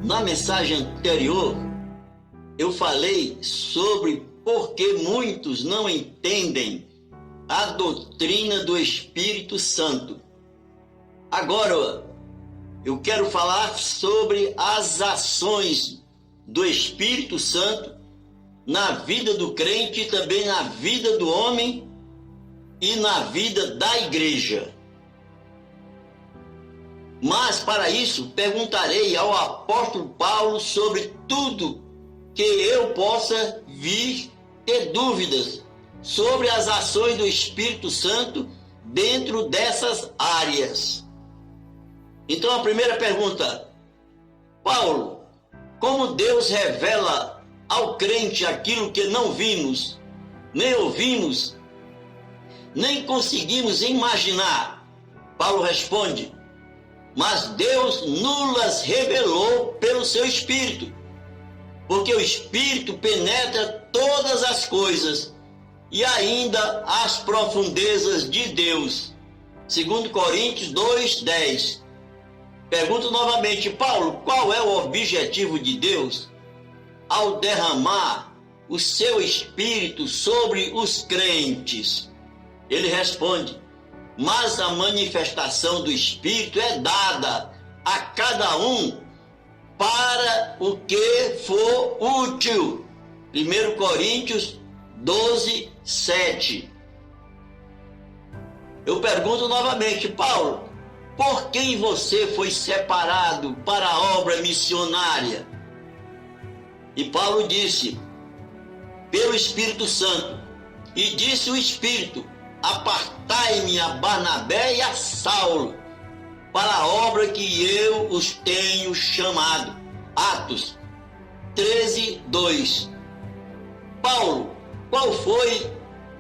Na mensagem anterior, eu falei sobre por que muitos não entendem a doutrina do Espírito Santo. Agora, eu quero falar sobre as ações do Espírito Santo na vida do crente e também na vida do homem e na vida da igreja. Mas para isso perguntarei ao apóstolo Paulo sobre tudo que eu possa vir ter dúvidas sobre as ações do Espírito Santo dentro dessas áreas. Então a primeira pergunta: Paulo, como Deus revela ao crente aquilo que não vimos, nem ouvimos, nem conseguimos imaginar? Paulo responde: mas Deus nulas revelou pelo seu Espírito, porque o Espírito penetra todas as coisas e ainda as profundezas de Deus. 2 Coríntios 2:10. Pergunto novamente: Paulo, qual é o objetivo de Deus ao derramar o seu Espírito sobre os crentes? Ele responde: mas a manifestação do Espírito é dada a cada um para o que for útil. 1 Coríntios 12:7. Eu pergunto novamente: Paulo, por quem você foi separado para a obra missionária? E Paulo disse: pelo Espírito Santo. E disse o Espírito: apartai-me a Barnabé e a Saulo para a obra que eu os tenho chamado. Atos 13:2. Paulo, qual foi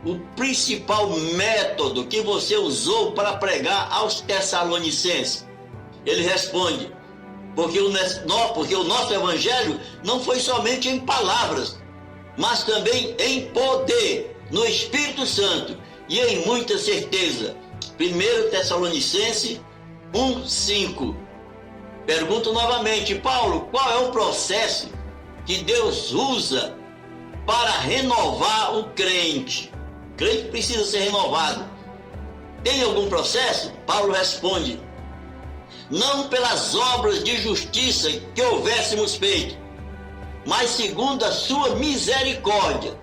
o principal método que você usou para pregar aos Tessalonicenses? Ele responde: porque o nosso evangelho não foi somente em palavras, mas também em poder, no Espírito Santo e em muita certeza. 1 Tessalonicenses 1:5. Pergunto novamente: Paulo, qual é o processo que Deus usa para renovar o crente? O crente precisa ser renovado. Tem algum processo? Paulo responde: não pelas obras de justiça que houvéssemos feito, mas segundo a sua misericórdia,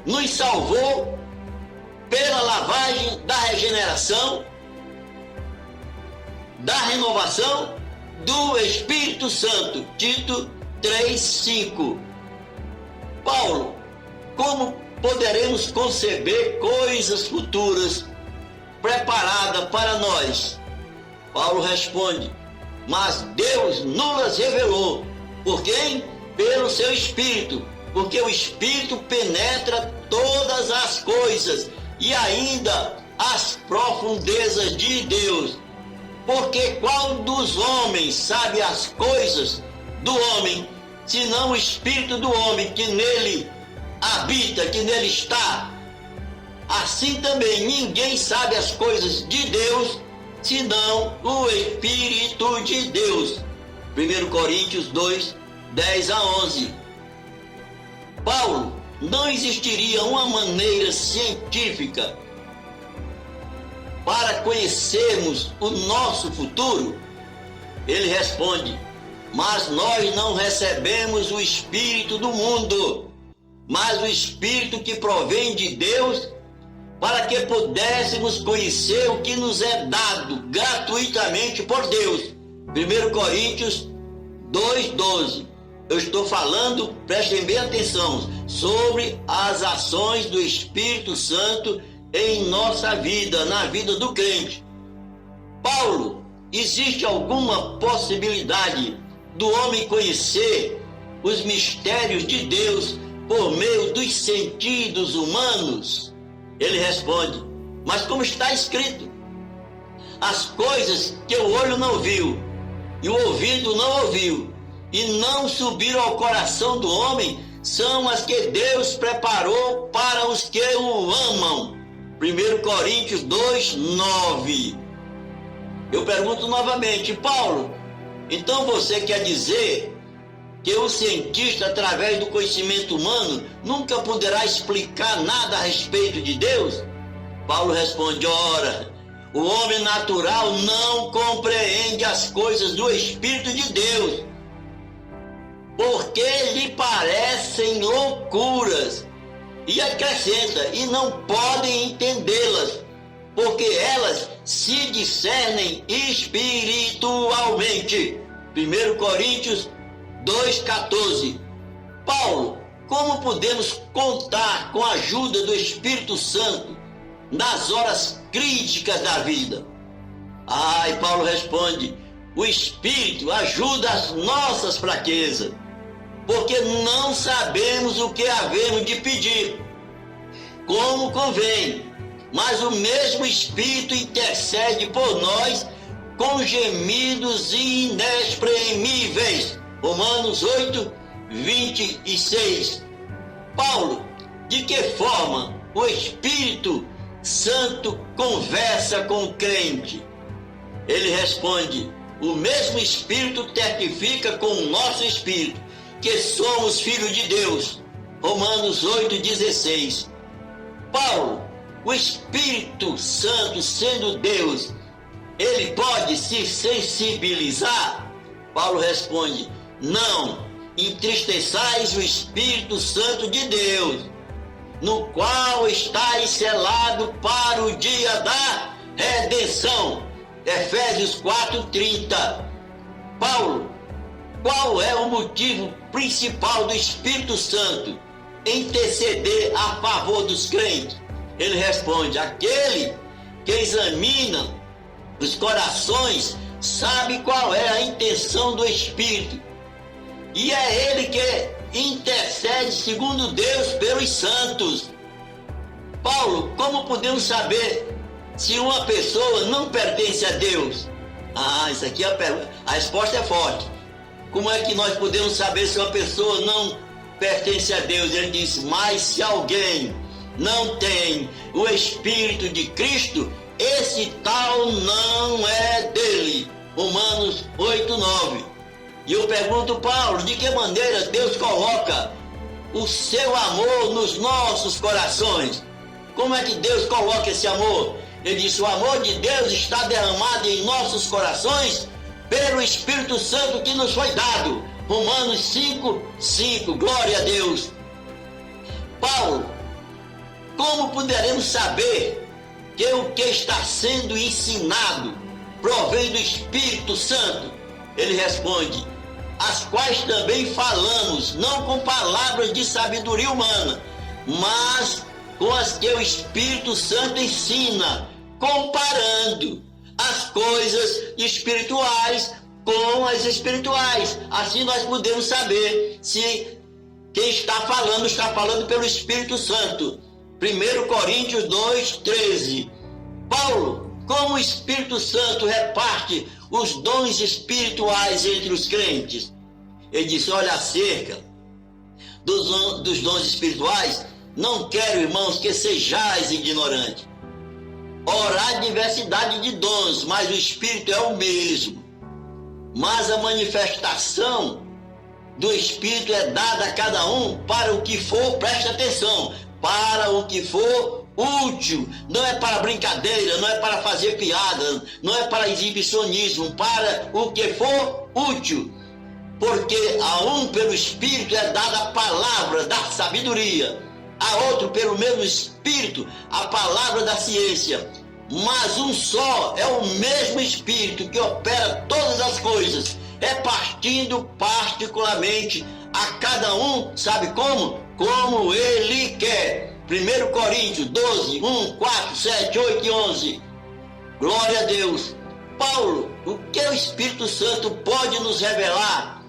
nos salvou pela lavagem da regeneração, da renovação do Espírito Santo. Tito 3:5. Paulo, como poderemos conceber coisas futuras preparadas para nós? Paulo responde: mas Deus nulas revelou. Por quem? Pelo seu Espírito, porque o Espírito penetra todas as coisas e ainda as profundezas de Deus. Porque qual dos homens sabe as coisas do homem, senão o Espírito do homem que nele habita, que nele está? Assim também ninguém sabe as coisas de Deus, senão o Espírito de Deus. 1 Coríntios 2:10-11. Paulo, não existiria uma maneira científica para conhecermos o nosso futuro? Ele responde: mas nós não recebemos o Espírito do mundo, mas o Espírito que provém de Deus, para que pudéssemos conhecer o que nos é dado gratuitamente por Deus. 1 Coríntios 2:12. Eu estou falando, prestem bem atenção, sobre as ações do Espírito Santo em nossa vida, na vida do crente. Paulo, existe alguma possibilidade do homem conhecer os mistérios de Deus por meio dos sentidos humanos? Ele responde: mas como está escrito, as coisas que o olho não viu e o ouvido não ouviu e não subiram ao coração do homem, são as que Deus preparou para os que o amam. 1 Coríntios 2:9. Eu pergunto novamente: Paulo, então você quer dizer que o cientista, através do conhecimento humano, nunca poderá explicar nada a respeito de Deus? Paulo responde: ora, o homem natural não compreende as coisas do Espírito de Deus, porque lhe parecem loucuras. E acrescenta: e não podem entendê-las, porque elas se discernem espiritualmente. 1 Coríntios 2,14. Paulo, como podemos contar com a ajuda do Espírito Santo nas horas críticas da vida? E Paulo responde: o Espírito ajuda as nossas fraquezas, porque não sabemos o que havemos de pedir, como convém, mas o mesmo Espírito intercede por nós com gemidos inexprimíveis. Romanos 8, 26. Paulo, de que forma o Espírito Santo conversa com o crente? Ele responde: o mesmo Espírito testifica com o nosso Espírito que somos filhos de Deus. Romanos 8, 16. Paulo, o Espírito Santo, sendo Deus, ele pode se sensibilizar? Paulo responde: não entristeçais o Espírito Santo de Deus, no qual estáis selado para o dia da redenção. Efésios 4:30. Paulo, qual é o motivo principal do Espírito Santo interceder a favor dos crentes? Ele responde: aquele que examina os corações sabe qual é a intenção do Espírito, e é ele que intercede segundo Deus pelos santos. Paulo, como podemos saber se uma pessoa não pertence a Deus? Isso aqui é a pergunta. A resposta é forte. Como é que nós podemos saber se uma pessoa não pertence a Deus? Ele diz: mas se alguém não tem o Espírito de Cristo, esse tal não é dele. Romanos 8, 9. E eu pergunto, Paulo, de que maneira Deus coloca o seu amor nos nossos corações? Como é que Deus coloca esse amor? Ele diz: o amor de Deus está derramado em nossos corações pelo Espírito Santo que nos foi dado. Romanos 5, 5. Glória a Deus. Paulo, como poderemos saber que o que está sendo ensinado provém do Espírito Santo? Ele responde: as quais também falamos, não com palavras de sabedoria humana, mas com as que o Espírito Santo ensina, comparando as coisas espirituais com as espirituais. Assim nós podemos saber se quem está falando pelo Espírito Santo. 1 Coríntios 2, 13. Paulo, como o Espírito Santo reparte os dons espirituais entre os crentes? Ele disse: olha, acerca dos dons espirituais, não quero, irmãos, que sejais ignorantes. Há diversidade de dons, mas o Espírito é o mesmo. Mas a manifestação do Espírito é dada a cada um para o que for, preste atenção, para o que for útil. Não é para brincadeira, não é para fazer piada, não é para exibicionismo, para o que for útil. Porque a um pelo Espírito é dada a palavra da sabedoria, a outro pelo mesmo Espírito a palavra da ciência. Mas um só é o mesmo Espírito que opera todas as coisas, repartindo particularmente a cada um, sabe como? Como ele quer. 1 Coríntios 12, 1, 4, 7, 8 e 11. Glória a Deus. Paulo, o que o Espírito Santo pode nos revelar,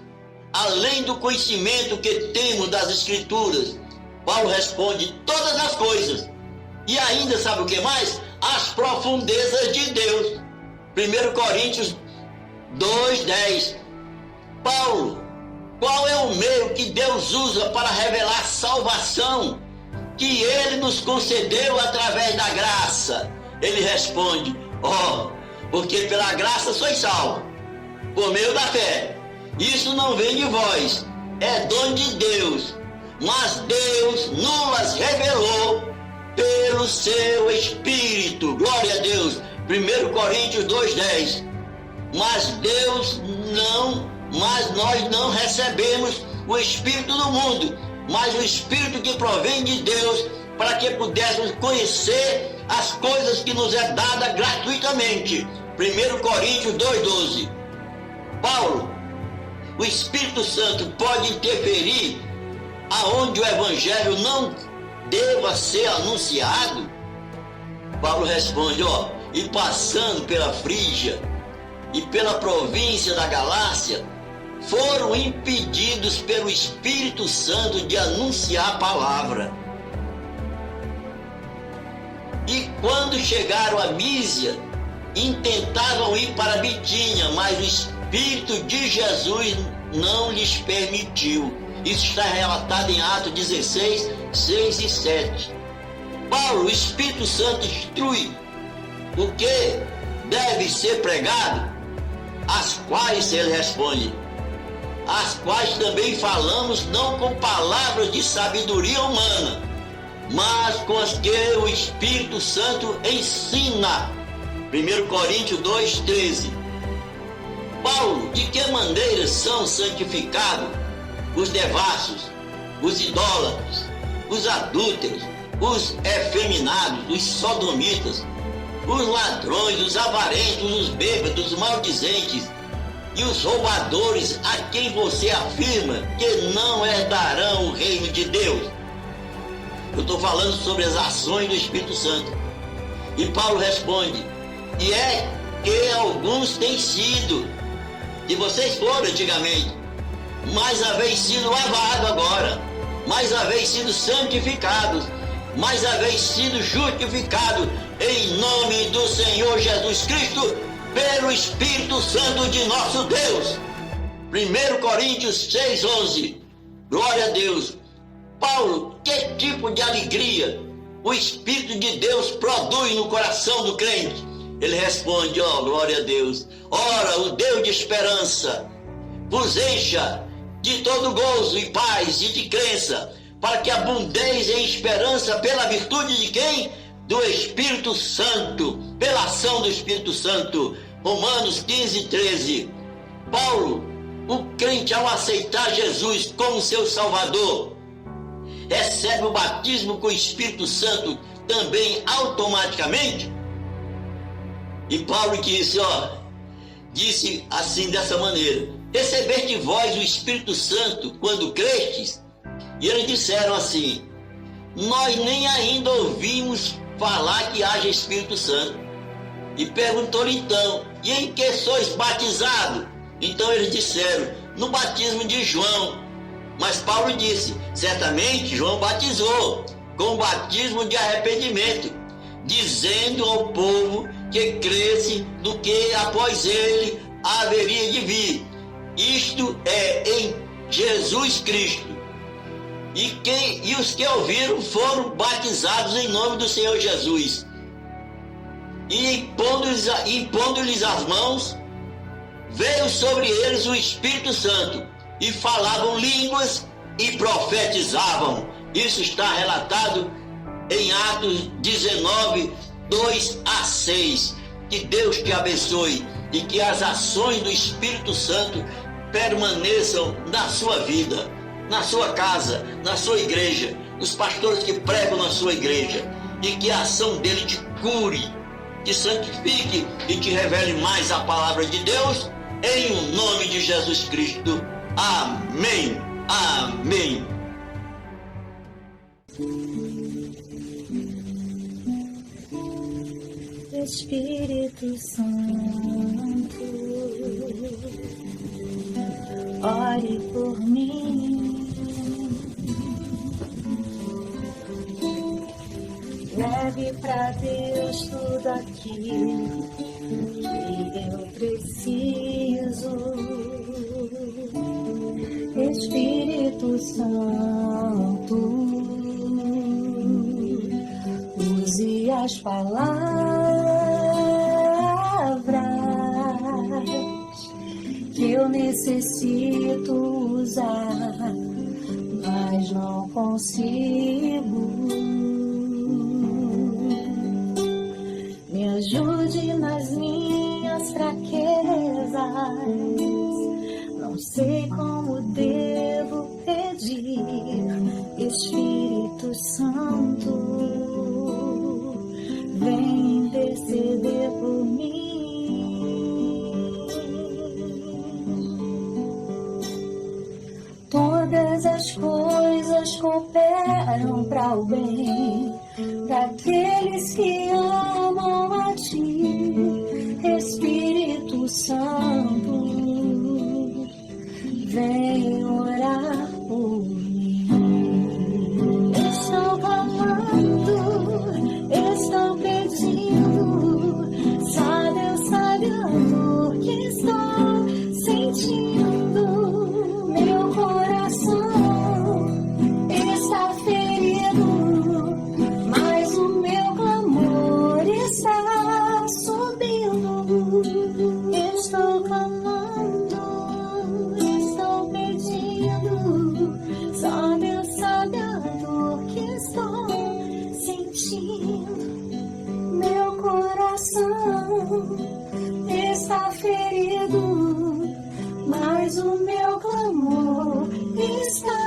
além do conhecimento que temos das Escrituras? Paulo responde: todas as coisas. E ainda, sabe o que mais? As profundezas de Deus. 1 Coríntios 2, 10. Paulo, qual é o meio que Deus usa para revelar salvação que ele nos concedeu através da graça? Ele responde: porque pela graça sois salvos, por meio da fé. Isso não vem de vós, é dom de Deus, mas Deus nos revelou pelo seu Espírito. Glória a Deus. 1 Coríntios 2:10. Mas nós não recebemos o Espírito do mundo, mas o Espírito que provém de Deus, para que pudéssemos conhecer as coisas que nos é dada gratuitamente. 1 Coríntios 2:12. Paulo, o Espírito Santo pode interferir aonde o Evangelho não deva ser anunciado? Paulo responde, e passando pela Frígia e pela província da Galácia, foram impedidos pelo Espírito Santo de anunciar a palavra. E quando chegaram a Mísia, intentavam ir para Bitínia, mas o Espírito de Jesus não lhes permitiu. Isso está relatado em Atos 16, 6 e 7. Paulo, o Espírito Santo instrui o que deve ser pregado, as quais ele responde, as quais também falamos não com palavras de sabedoria humana, mas com as que o Espírito Santo ensina. 1 Coríntios 2:13. Paulo, de que maneira são santificados os devassos, os idólatras, os adúlteros, os efeminados, os sodomitas, os ladrões, os avarentos, os bêbados, os maldizentes e os roubadores, a quem você afirma que não herdarão o reino de Deus? Eu estou falando sobre as ações do Espírito Santo. E Paulo responde, e é que alguns têm sido, e vocês foram antigamente, mas haveis sido lavados agora, mas haveis sido santificados, mas haveis sido justificados em nome do Senhor Jesus Cristo, pelo Espírito Santo de nosso Deus. 1 Coríntios 6:11. Glória a Deus. Paulo, que tipo de alegria o Espírito de Deus produz no coração do crente? Ele responde, glória a Deus. Ora, o Deus de esperança vos encha de todo gozo e paz e de crença, para que abundeis em esperança pela virtude de quem? Do Espírito Santo, pela ação do Espírito Santo. Romanos 15:13. Paulo, o crente, ao aceitar Jesus como seu Salvador, recebe o batismo com o Espírito Santo também automaticamente? E Paulo disse assim, dessa maneira, recebeste vós o Espírito Santo quando crestes? E eles disseram assim, nós nem ainda ouvimos falar que haja Espírito Santo. E perguntou-lhe então, e em que sois batizados? Então eles disseram, no batismo de João. Mas Paulo disse, certamente João batizou com o batismo de arrependimento, dizendo ao povo que cresce do que após ele haveria de vir. Isto é, em Jesus Cristo. E os que ouviram foram batizados em nome do Senhor Jesus. E impondo-lhes as mãos, veio sobre eles o Espírito Santo, e falavam línguas e profetizavam. Isso está relatado em Atos 19, 2 a 6. Que Deus te abençoe e que as ações do Espírito Santo permaneçam na sua vida, na sua casa, na sua igreja, os pastores que pregam na sua igreja, e que a ação dele te cure, te santifique e te revele mais a palavra de Deus, em o nome de Jesus Cristo. Amém. Amém. Espírito Santo, ore por mim, leve pra Deus tudo aquilo que eu preciso. Espírito Santo, use as palavras que eu necessito usar, mas não consigo. Me ajude nas minhas fraquezas, não sei como devo pedir. Espírito Santo, vem interceder por mim. Todas as coisas cooperam para o bem daqueles que amam a ti, Espírito Santo, vem orar por mim. Estou clamando, estou pedindo, sabe a dor que estou sentindo. Meu coração está ferido, mas o meu clamor está subindo. Estou clamando, estou pedindo, só Deus sabe a dor que estou sentindo. Meu coração está ferido, mas o meu clamor está